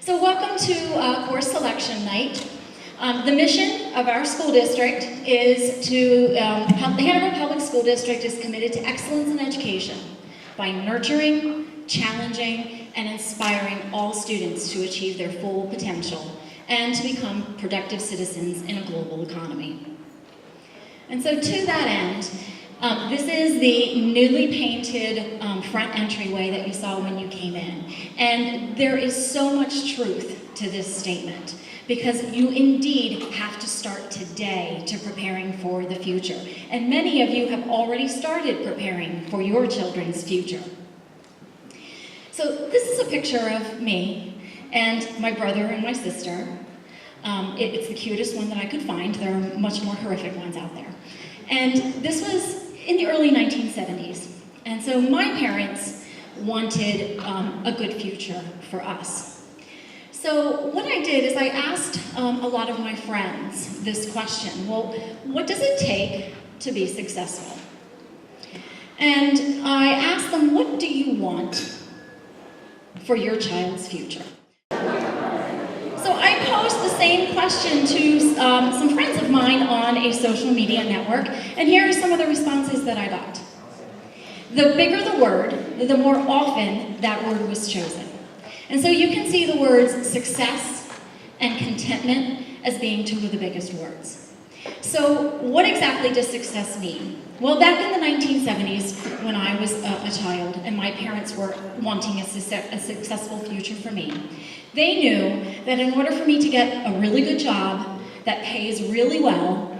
So welcome to course selection night. The mission of our school district is the Hanover Public School District is committed to excellence in education by nurturing, challenging, and inspiring all students to achieve their full potential and to become productive citizens in a global economy. And so to that end, this is the newly painted front entryway that you saw when you came in. And there is so much truth to this statement because you indeed have to start today to preparing for the future. And many of you have already started preparing for your children's future. So this is a picture of me and my brother and my sister. It's the cutest one that I could find. There are much more horrific ones out there. And this was in the early 1970s. And so my parents wanted a good future for us. So what I did is I asked a lot of my friends this question, well, what does it take to be successful? And I asked them, what do you want for your child's future? So I posed the same question to some friends of mine on a social media network, and here are some of the responses that I got. The bigger the word, the more often that word was chosen. And so you can see the words success and contentment as being two of the biggest words. So what exactly does success mean? Well, back in the 1970s, when I was a child and my parents were wanting a successful future for me, they knew that in order for me to get a really good job that pays really well,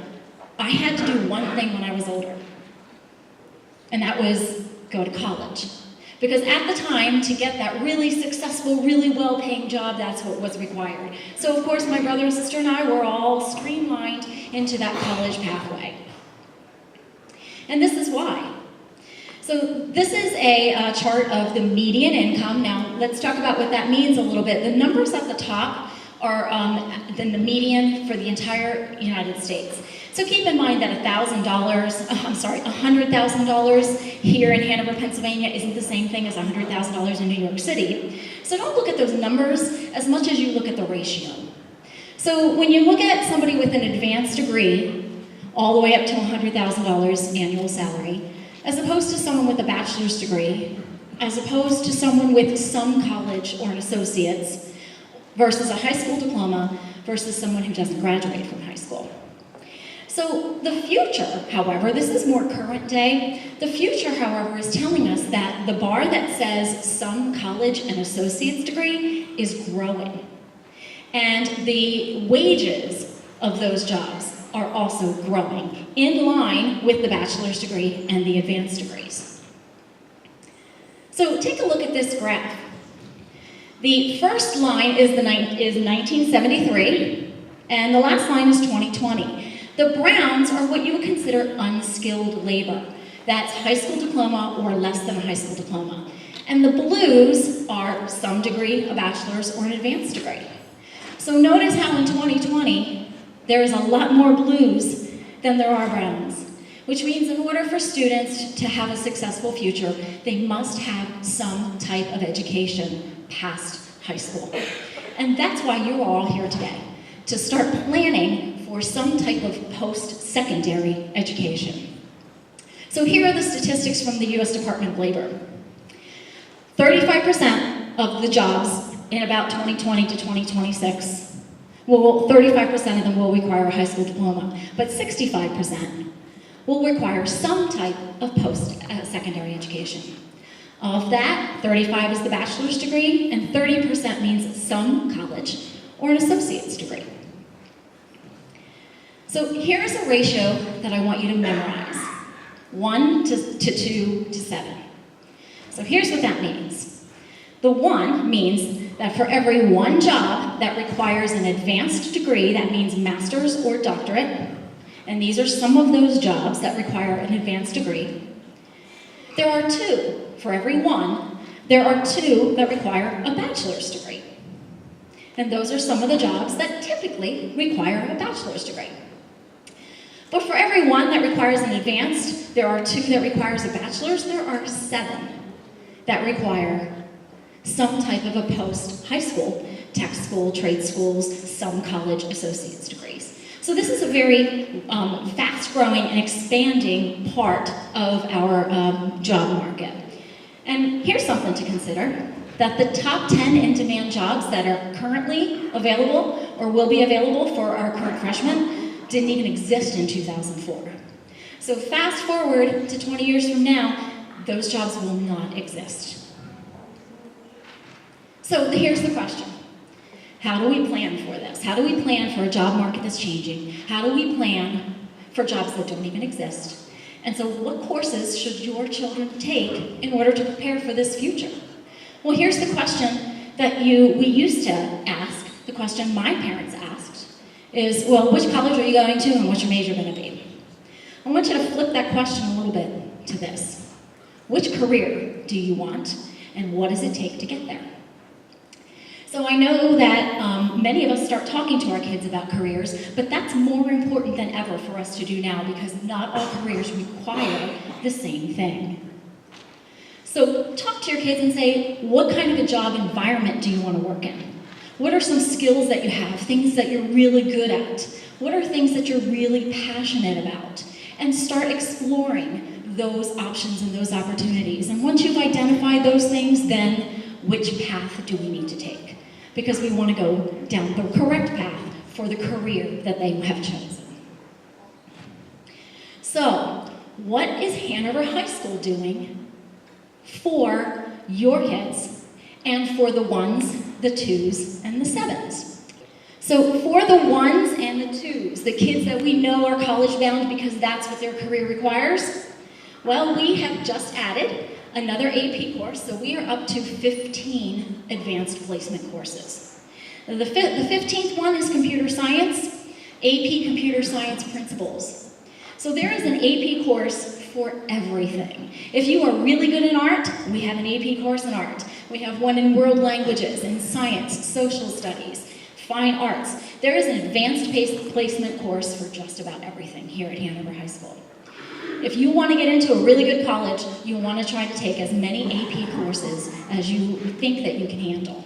I had to do one thing when I was older, and that was go to college. Because at the time, to get that really successful, really well-paying job, that's what was required. So of course, my brother and sister and I were all streamlined into that college pathway. And this is why. So this is a chart of the median income. Now, let's talk about what that means a little bit. The numbers at the top are the median for the entire United States. So keep in mind that $100,000 here in Hanover, Pennsylvania isn't the same thing as $100,000 in New York City. So don't look at those numbers as much as you look at the ratio. So when you look at somebody with an advanced degree, all the way up to $100,000 annual salary, as opposed to someone with a bachelor's degree, as opposed to someone with some college or an associate's, versus a high school diploma, versus someone who doesn't graduate from high school. So the future, however, this is more current day, the future, however, is telling us that the bar that says some college and associate's degree is growing. And the wages of those jobs are also growing, in line with the bachelor's degree and the advanced degrees. So take a look at this graph. The first line is 1973, and the last line is 2020. The browns are what you would consider unskilled labor. That's high school diploma or less than a high school diploma. And the blues are some degree, a bachelor's or an advanced degree. So notice how in 2020, there is a lot more blues than there are browns, which means in order for students to have a successful future, they must have some type of education past high school. And that's why you're all here today, to start planning for some type of post-secondary education. So here are the statistics from the U.S. Department of Labor. 35% of the jobs in about 2020 to 2026 well, 35% of them will require a high school diploma, but 65% will require some type of post-secondary education. Of that, 35 is the bachelor's degree, and 30% means some college or an associate's degree. So here's a ratio that I want you to memorize. 1 to 2 to 7. So here's what that means. The 1 means that for every one job that requires an advanced degree, that means master's or doctorate, and these are some of those jobs that require an advanced degree, there are 2. For every 1, there are 2 that require a bachelor's degree. And those are some of the jobs that typically require a bachelor's degree. But for every 1 that requires an advanced, there are 2 that requires a bachelor's, there are 7 that require some type of a post-high school tech school, trade schools, some college associate's degrees. So this is a very fast-growing and expanding part of our job market. And here's something to consider, that the top 10 in-demand jobs that are currently available or will be available for our current freshmen didn't even exist in 2004. So fast forward to 20 years from now, those jobs will not exist. So here's the question. How do we plan for this? How do we plan for a job market that's changing? How do we plan for jobs that don't even exist? And so what courses should your children take in order to prepare for this future? Well, here's the question that we used to ask, the question my parents asked, is, well, which college are you going to and what's your major going to be? I want you to flip that question a little bit to this. Which career do you want and what does it take to get there? So I know that many of us start talking to our kids about careers, but that's more important than ever for us to do now because not all careers require the same thing. So talk to your kids and say, what kind of a job environment do you want to work in? What are some skills that you have, things that you're really good at? What are things that you're really passionate about? And start exploring those options and those opportunities. And once you've identified those things, then which path do we need to take? Because we want to go down the correct path for the career that they have chosen. So, what is Hanover High School doing for your kids and for the ones, the twos, and the sevens? So for the ones and the twos, the kids that we know are college bound because that's what their career requires, well, we have just added another AP course, so we are up to 15 advanced placement courses. The 15th one is computer science, AP computer science principles. So there is an AP course for everything. If you are really good in art, we have an AP course in art. We have one in world languages, in science, social studies, fine arts. There is an advanced placement course for just about everything here at Hanover High School. If you want to get into a really good college, you want to try to take as many AP courses as you think that you can handle.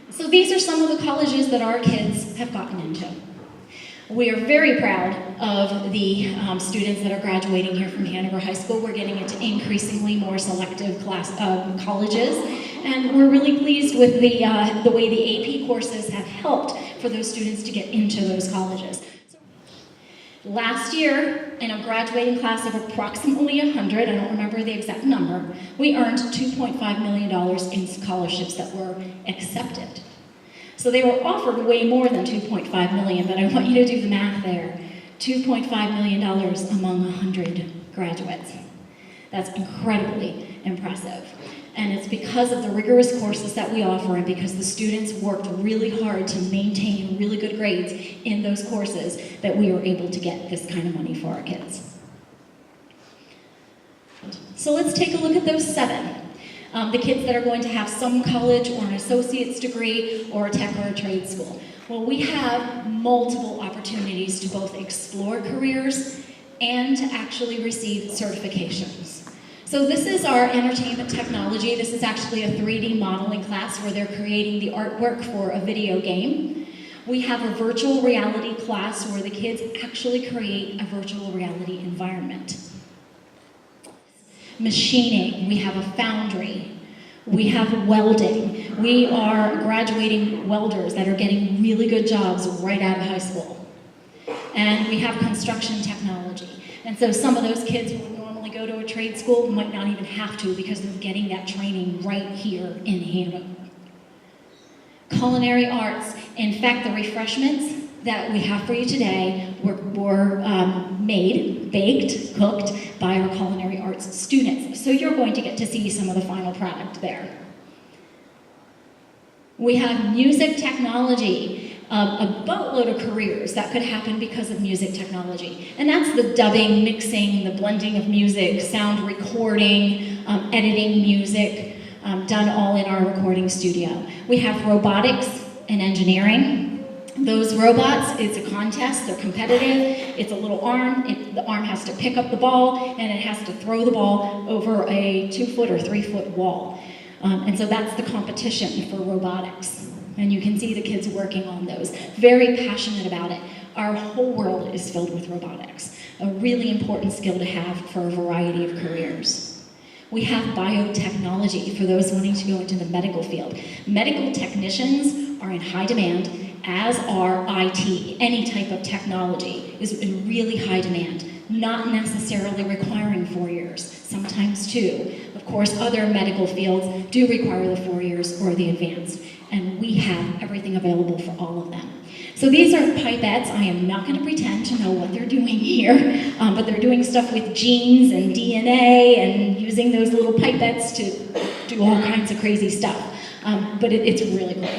So these are some of the colleges that our kids have gotten into. We are very proud of the students that are graduating here from Hanover High School. We're getting into increasingly more selective colleges, and we're really pleased with the way the AP courses have helped for those students to get into those colleges. Last year, in a graduating class of approximately 100, I don't remember the exact number, we earned $2.5 million in scholarships that were accepted. So they were offered way more than $2.5 million, but I want you to do the math there. $2.5 million among 100 graduates. That's incredibly impressive. And it's because of the rigorous courses that we offer and because the students worked really hard to maintain really good grades in those courses that we were able to get this kind of money for our kids. So let's take a look at those 7. The kids that are going to have some college or an associate's degree or a tech or a trade school. Well, we have multiple opportunities to both explore careers and to actually receive certifications. So this is our entertainment technology. This is actually a 3D modeling class where they're creating the artwork for a video game. We have a virtual reality class where the kids actually create a virtual reality environment. Machining, we have a foundry. We have welding. We are graduating welders that are getting really good jobs right out of high school. And we have construction technology. And so some of those kids who would normally go to a trade school might not even have to because they're getting that training right here in Hanover. Culinary arts. In fact, the refreshments that we have for you today were made, baked, cooked by our culinary arts students. So you're going to get to see some of the final product there. We have music technology. A boatload of careers that could happen because of music technology. And that's the dubbing, mixing, the blending of music, sound recording, editing music, done all in our recording studio. We have robotics and engineering. Those robots, it's a contest, they're competitive, it's a little arm, the arm has to pick up the ball and it has to throw the ball over a 2-foot or 3-foot wall. And so that's the competition for robotics. And you can see the kids working on those, very passionate about it. Our whole world is filled with robotics, a really important skill to have for a variety of careers. We have biotechnology for those wanting to go into the medical field. Medical technicians are in high demand, as are IT. Any type of technology is in really high demand, not necessarily requiring 4 years, sometimes 2. Of course, other medical fields do require the 4 years or the advanced, and we have everything available for all of them. So these are pipettes. I am not going to pretend to know what they're doing here, but they're doing stuff with genes and DNA and using those little pipettes to do all kinds of crazy stuff. But it's really cool.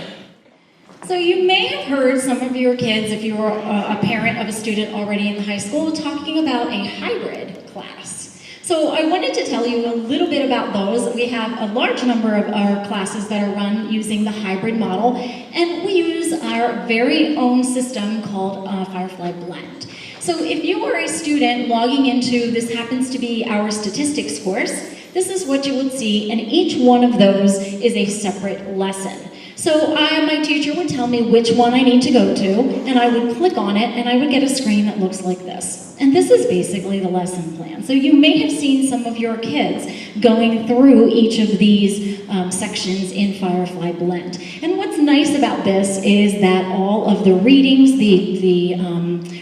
So you may have heard some of your kids, if you're a parent of a student already in the high school, talking about a hybrid class. So I wanted to tell you a little bit about those. We have a large number of our classes that are run using the hybrid model, and we use our very own system called Firefly Blend. So if you are a student logging into, this happens to be our statistics course, this is what you would see, and each one of those is a separate lesson. So my teacher would tell me which one I need to go to, and I would click on it, and I would get a screen that looks like this. And this is basically the lesson plan. So you may have seen some of your kids going through each of these sections in Firefly Blend. And what's nice about this is that all of the readings, the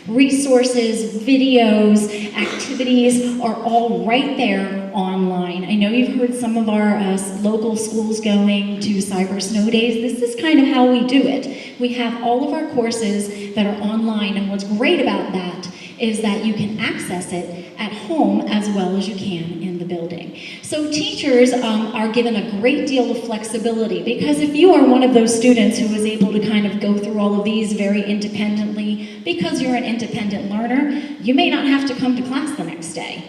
resources, videos, activities are all right there online. I know you've heard some of our local schools going to Cyber Snow Days. This is kind of how we do it. We have all of our courses that are online, and what's great about that is that you can access it at home as well as you can in the building. So teachers are given a great deal of flexibility, because if you are one of those students who is able to kind of go through all of these very independently, because you're an independent learner, you may not have to come to class the next day.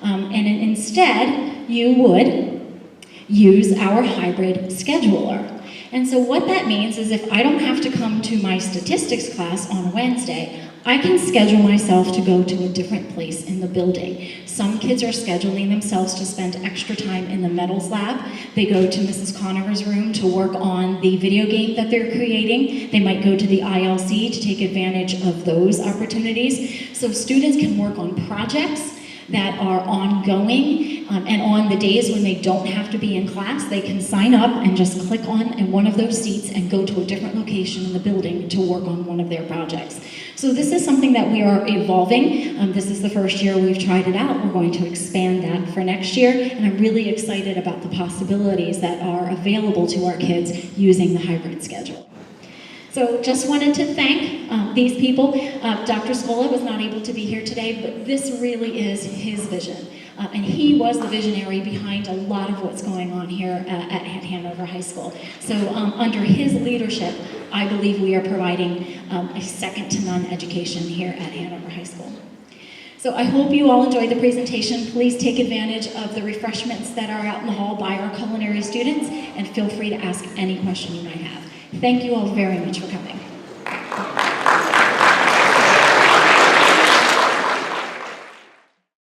And instead, you would use our hybrid scheduler. And so what that means is if I don't have to come to my statistics class on Wednesday, I can schedule myself to go to a different place in the building. Some kids are scheduling themselves to spend extra time in the metals lab. They go to Mrs. Conover's room to work on the video game that they're creating. They might go to the ILC to take advantage of those opportunities. So students can work on projects that are ongoing, and on the days when they don't have to be in class, they can sign up and just click on in one of those seats and go to a different location in the building to work on one of their projects. So this is something that we are evolving. This is the first year we've tried it out. We're going to expand that for next year, and I'm really excited about the possibilities that are available to our kids using the hybrid schedule. So just wanted to thank these people. Dr. Scola was not able to be here today, but this really is his vision. And he was the visionary behind a lot of what's going on here at Hanover High School. So under his leadership, I believe we are providing a second-to-none education here at Hanover High School. So I hope you all enjoyed the presentation. Please take advantage of the refreshments that are out in the hall by our culinary students, and feel free to ask any question you might have. Thank you all very much for coming.